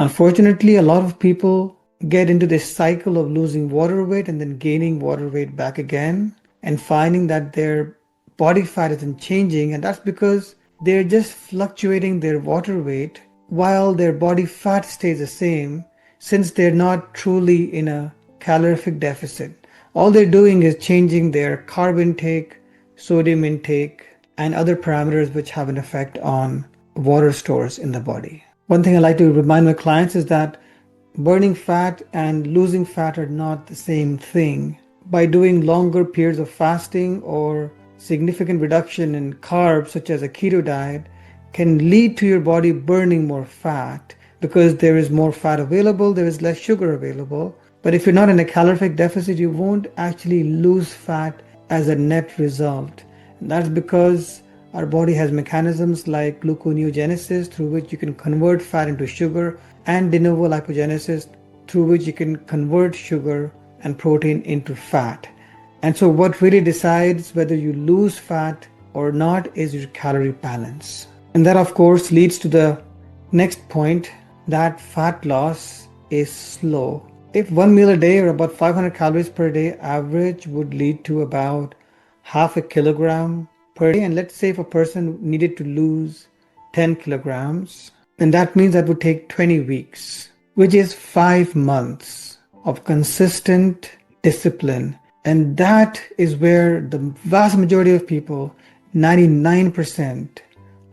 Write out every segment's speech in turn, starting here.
Unfortunately, a lot of people get into this cycle of losing water weight and then gaining water weight back again and finding that their body fat isn't changing. And that's because they're just fluctuating their water weight while their body fat stays the same, since they're not truly in a calorific deficit. All they're doing is changing their carb intake, sodium intake, and other parameters which have an effect on water stores in the body. One thing I like to remind my clients is that burning fat and losing fat are not the same thing. By doing longer periods of fasting or significant reduction in carbs, such as a keto diet, can lead to your body burning more fat because there is more fat available, there is less sugar available. But if you're not in a calorific deficit, you won't actually lose fat as a net result. And that's because our body has mechanisms like gluconeogenesis, through which you can convert fat into sugar, and de novo lipogenesis, through which you can convert sugar and protein into fat. And so what really decides whether you lose fat or not is your calorie balance. And that, of course, leads to the next point, that fat loss is slow. If one meal a day or about 500 calories per day average would lead to about half a kilogram per day, and let's say if a person needed to lose 10 kilograms, then that means that would take 20 weeks, which is 5 months of consistent discipline. And that is where the vast majority of people, 99%,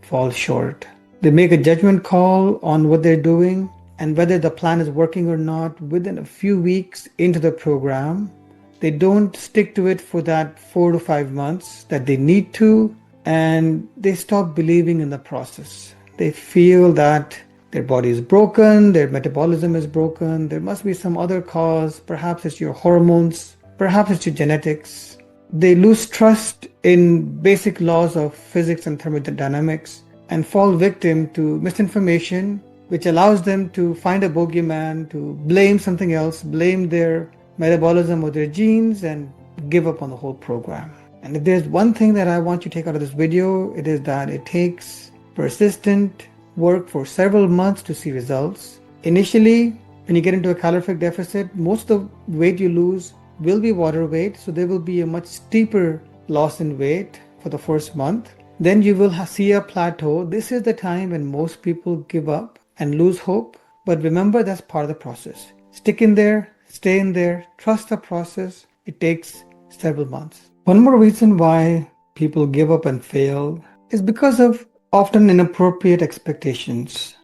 fall short. They make a judgment call on what they're doing and whether the plan is working or not within a few weeks into the program. They don't stick to it for that 4 to 5 months that they need to, and they stop believing in the process. They feel that their body is broken, their metabolism is broken, there must be some other cause, perhaps it's your hormones, perhaps it's your genetics. They lose trust in basic laws of physics and thermodynamics and fall victim to misinformation, which allows them to find a bogeyman, to blame something else, blame their metabolism or their genes, and give up on the whole program. And if there's one thing that I want you to take out of this video, it is that it takes persistent work for several months to see results. Initially, when you get into a calorific deficit, most of the weight you lose will be water weight, so there will be a much steeper loss in weight for the first month. Then you will see a plateau. This is the time when most people give up and lose hope. But remember, that's part of the process. Stick in there, stay in there, trust the process. It takes several months. One more reason why people give up and fail is because of often inappropriate expectations.